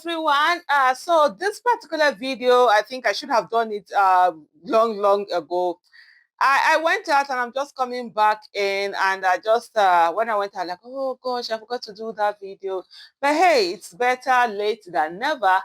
everyone. So this particular video, I think I should have done it long ago. I went out and I'm just coming back in, and I just when I went out, like, oh gosh, I forgot to do that video. But hey, it's better late than never.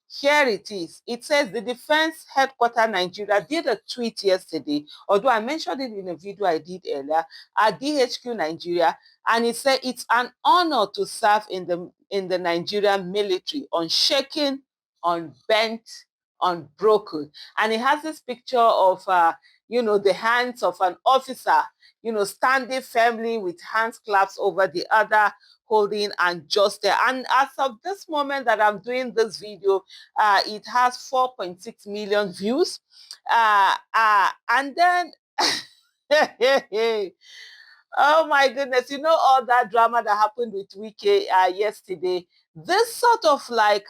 Here it is. It says the Defense Headquarters Nigeria did a tweet yesterday, although I mentioned it in a video I did earlier, at DHQ Nigeria, and it said it's an honor to serve in the Nigerian military, unshaken, unbent, unbroken. And it has this picture of the hands of an officer, standing firmly with hands clasped over the other, holding and just there. And as of this moment that I'm doing this video, it has 4.6 million views. And then, oh my goodness, all that drama that happened with Wike yesterday. This sort of like,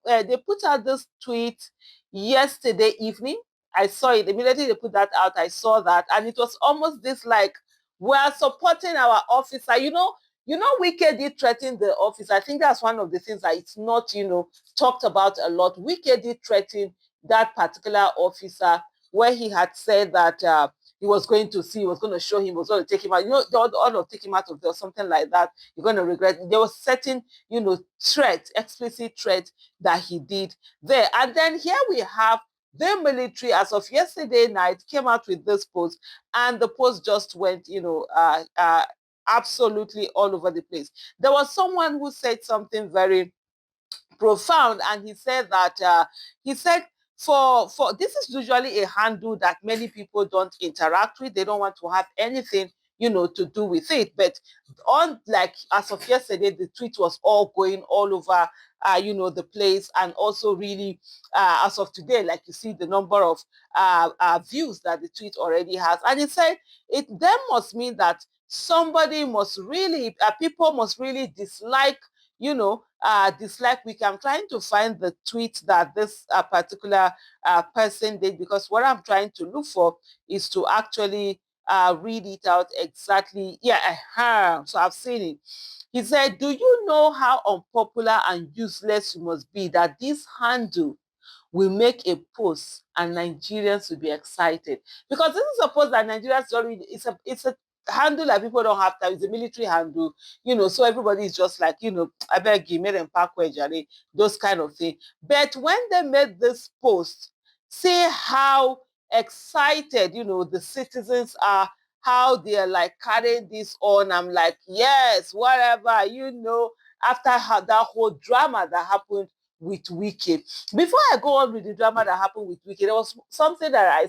they put out this tweet yesterday evening. I saw it immediately. They put that out. I saw that, and it was almost this like, we're supporting our officer. Wike did threaten the office. I think that's one of the things that it's not, talked about a lot. Wike did threaten that particular officer, where he had said that he was going to see, he was going to show him, he was going to take him out. All of take him out of there, something like that. You're going to regret it. There was certain, threat, explicit threat that he did there. And then here we have the military, as of yesterday night, came out with this post, and the post just went, absolutely all over the place. There was someone who said something very profound, and he said that for this is usually a handle that many people don't interact with. They don't want to have anything to do with it. But on, like, as of yesterday, the tweet was all going all over the place, and also really as of today, like, you see the number of views that the tweet already has. And he said it then must mean that somebody must really people must really dislike dislike Wike. I'm trying to find the tweet that this particular person did, because what I'm trying to look for is to actually read it out exactly. Yeah, so I've seen it. He said, do you know how unpopular and useless you must be that this handle will make a post and Nigerians will be excited? Because this is a post that Nigerians already, it's a handle that people don't have time. It's a military handle, so everybody is just like, I beg you, made them pack those kind of thing. But when they made this post, see how excited, the citizens are, how they're like carrying this on. I'm like, yes, whatever, after that whole drama that happened with Wike. Before I go on with the drama that happened with Wike, there was something that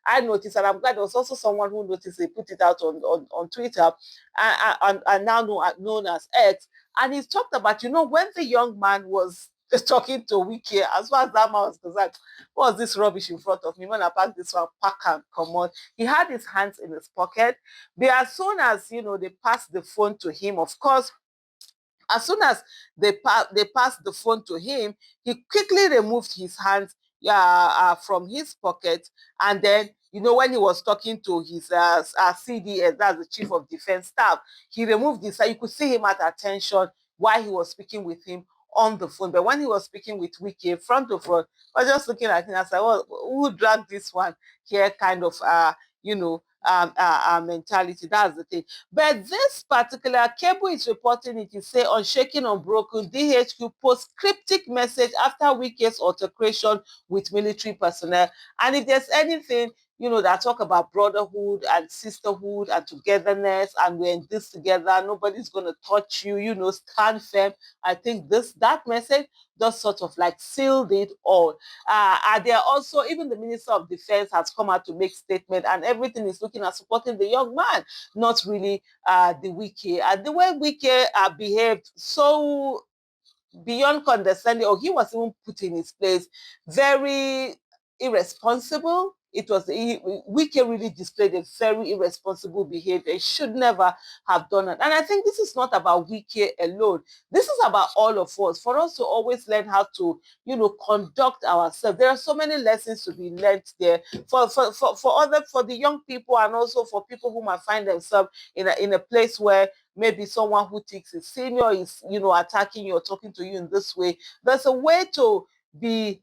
I noticed, and I'm glad there was also someone who noticed. They put it out on Twitter, and now known as X. And he talked about, when the young man was talking to Wike, as far as that man was concerned, what was this rubbish in front of me? When I pack this one, pack and come on. He had his hands in his pocket. But as soon as, they passed the phone to him, of course, as soon as they passed the phone to him, he quickly removed his hands from his pocket. And then, when he was talking to his CDS, that's the Chief of Defense Staff, he removed this. So you could see him at attention while he was speaking with him on the phone. But when he was speaking with Wike front to front, I was just looking at him and said, well, who dragged this one here, kind of, mentality. That's the thing. But this particular cable is reporting it. Is say unshaken, unbroken. DHQ posts cryptic message after Wike's altercation with military personnel. And if there's anything, that talk about brotherhood and sisterhood and togetherness, and we're in this together, nobody's gonna touch you, stand firm. I think that message just sort of like sealed it all. And there are also, even the Minister of Defense has come out to make statement, and everything is looking at supporting the young man, not really the Wike. And the way Wike behaved so beyond condescending, or he was even put in his place, very irresponsible. Wike really displayed a very irresponsible behavior. He should never have done it. And I think this is not about Wike alone. This is about all of us, for us to always learn how to, conduct ourselves. There are so many lessons to be learned there for the young people, and also for people who might find themselves in a place where maybe someone who thinks is senior is, attacking you or talking to you in this way. There's a way to be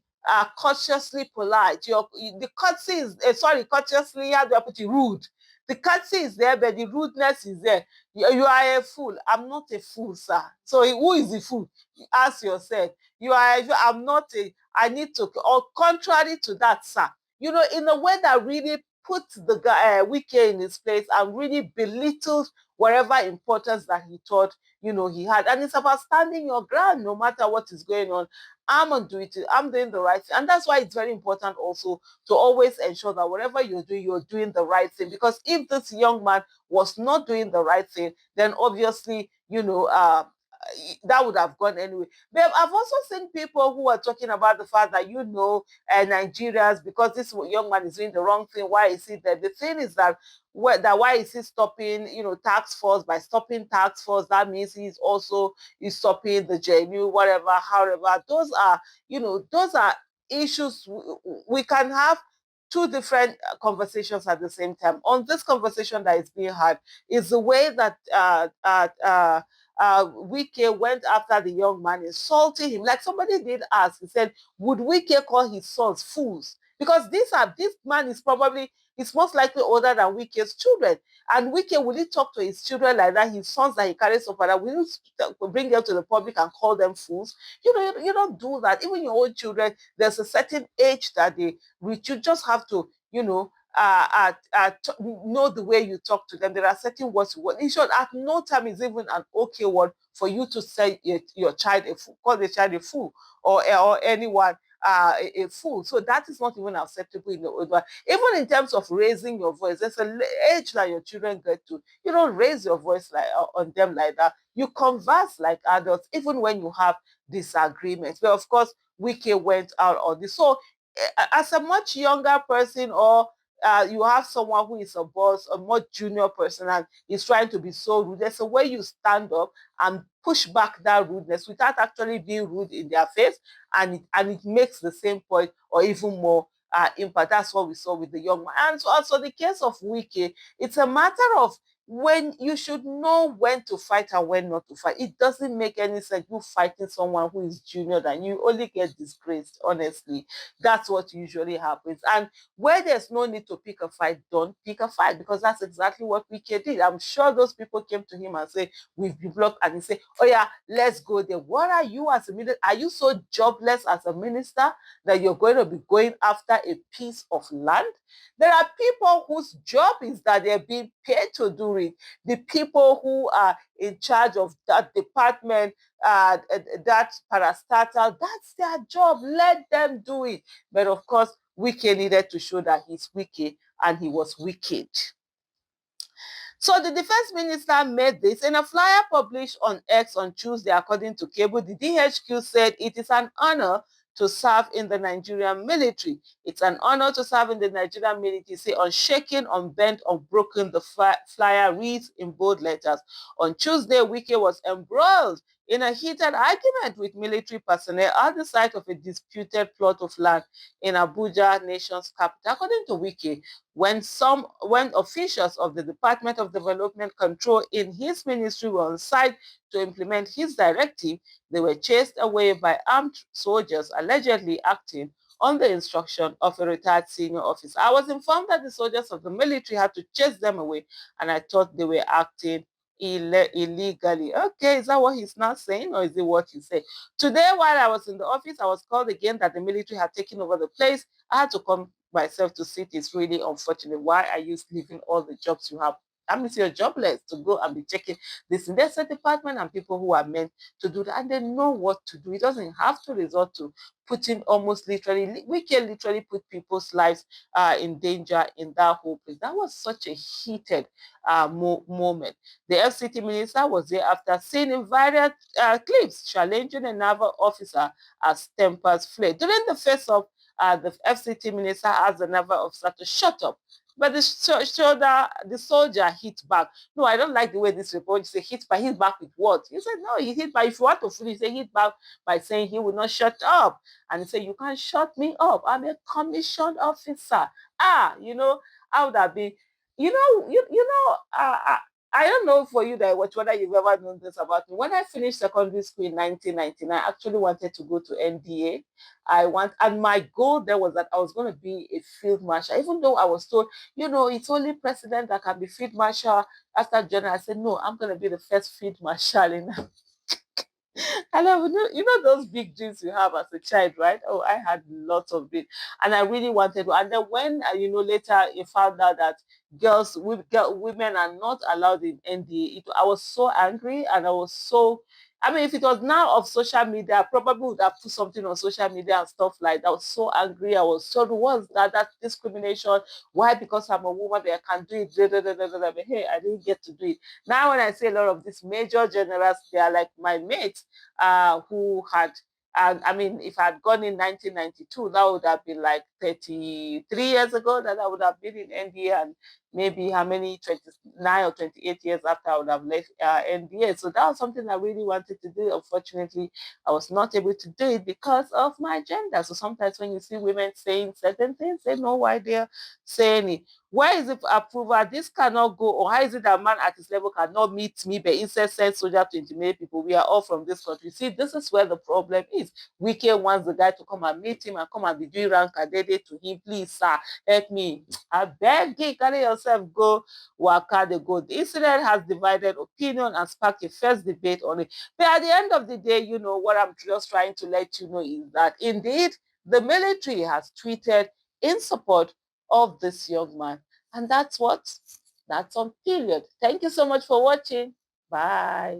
cautiously polite. The courtesy is, cautiously, how do I put it, rude. The courtesy is there, but the rudeness is there. You are a fool. I'm not a fool, sir. So who is the fool? Ask yourself. I'm not a, I need to, or contrary to that, sir. In a way that really puts the guy, Wike in his place and really belittles whatever importance that he thought, he had. And it's about standing your ground no matter what is going on. I'm doing the right thing. And that's why it's very important also to always ensure that whatever you're doing the right thing. Because if this young man was not doing the right thing, then obviously, that would have gone anyway. But I've also seen people who are talking about the fact that, Nigerians, because this young man is doing the wrong thing, why is he there? The thing is that, why is he stopping, tax force? By stopping tax force, that means he's stopping the JNU, whatever, however. Those are issues we can have two different conversations at the same time. On this conversation that is being had is the way that Wike went after the young man, insulting him. Like somebody did ask, he said, would Wike call his sons fools? Because this man is most likely older than Wike's children. And Wike, will he talk to his children like that? His sons that he carries up, and will he bring them to the public and call them fools? You don't do that. Even your own children, there's a certain age that they reach. You just have to, know the way you talk to them. There are certain words you want. In short, at no time is even an okay word for you to say your child a fool, call the child a fool, or anyone a fool. So that is not even acceptable in the old one. Even in terms of raising your voice, there's an age that your children get to. You don't raise your voice like on them like that. You converse like adults, even when you have disagreements. But of course, Wike went out on this. So as a much younger person, or you have someone who is a boss, a much junior person, and is trying to be so rude, there's a way you stand up and push back that rudeness without actually being rude in their face, and it makes the same point or even more impact. That's what we saw with the young man. And so also the case of Wike, it's a matter of when you should know when to fight and when not to fight. It doesn't make any sense you fighting someone who is junior than you. Only get disgraced, honestly. That's what usually happens. And where there's no need to pick a fight, don't pick a fight, because that's exactly what Wike did. I'm sure those people came to him and say, we've been blocked, and he said, oh yeah, let's go there. What are you as a minister? Are you so jobless as a minister that you're going to be going after a piece of land? There are people whose job is that they're being paid to do it. The people who are in charge of that department, that parastatal, that's their job. Let them do it. But of course, Wike needed to show that he's wicked, and he was wicked. So the defense minister made this in a flyer published on X on Tuesday. According to Cable, the DHQ said it is an honor to serve in the Nigerian military. It's an honor to serve in the Nigerian military. Say unshaken, unbent, unbroken, the flyer reads in bold letters. On Tuesday, Wike was embroiled in a heated argument with military personnel at the site of a disputed plot of land in Abuja, nation's capital. According to Wike, when officials of the Department of Development Control in his ministry were on site to implement his directive, they were chased away by armed soldiers allegedly acting on the instruction of a retired senior officer. I was informed that the soldiers of the military had to chase them away, and I thought they were acting illegally. Okay, is that what he's not saying, or is it what he said? Today, while I was in the office, I was called again that the military had taken over the place. I had to come myself to see it. Is really unfortunate. Why are you leaving all the jobs you have? That means you're jobless to go and be checking this. And there's a department and people who are meant to do that, and they know what to do. It doesn't have to resort to putting almost literally, we can literally put people's lives in danger in that whole place. That was such a heated moment. The FCT minister was there after seeing in various clips challenging a naval officer as tempers flared. During the face-off, the FCT minister asked the naval officer to shut up. But the soldier hit back. No, I don't like the way this report says hit back. Hit back with what? He said, no, he hit back. If you want to finish, say hit back by saying he will not shut up. And he said, you can't shut me up. I'm a commissioned officer. I would have been, I don't know for you that whether you've ever known this about me. When I finished secondary school in 1999, I actually wanted to go to NDA. And my goal there was that I was going to be a field marshal, even though I was told, it's only president that can be field marshal after general. I said, no, I'm going to be the first field marshal in and I would know, those big dreams you have as a child, right? Oh, I had lots of it, and I really wanted to. And then when later you found out that women are not allowed in NDA, I was so angry, and I was so. I mean, if it was now of social media, I probably would have put something on social media and stuff like that. I was so angry. I was so, what's that? That's discrimination. Why? Because I'm a woman, I can do it. But hey, I didn't get to do it. Now, when I see a lot of these major generals, they are like my mates who had, I mean, if I had gone in 1992, that would have been like 33 years ago that I would have been in NDA, and maybe how many, 29 or 28 years after I would have left NDA. So that was something I really wanted to do. Unfortunately, I was not able to do it because of my gender. So sometimes when you see women saying certain things, they know why they're saying it. Where is the approval? This cannot go. Or how is it that a man at his level cannot meet me, but instead send soldier to intimidate people? We are all from this country. See, this is where the problem is. Wike wants the guy to come and meet him and come and be doing rank adede to him. Please, sir, help me. I beg you, carry yourself, go waka the go. The incident has divided opinion and sparked a first debate on it. But at the end of the day, what I'm just trying to let you know is that indeed the military has tweeted in support of this young man. And that's on period. Thank you so much for watching. Bye.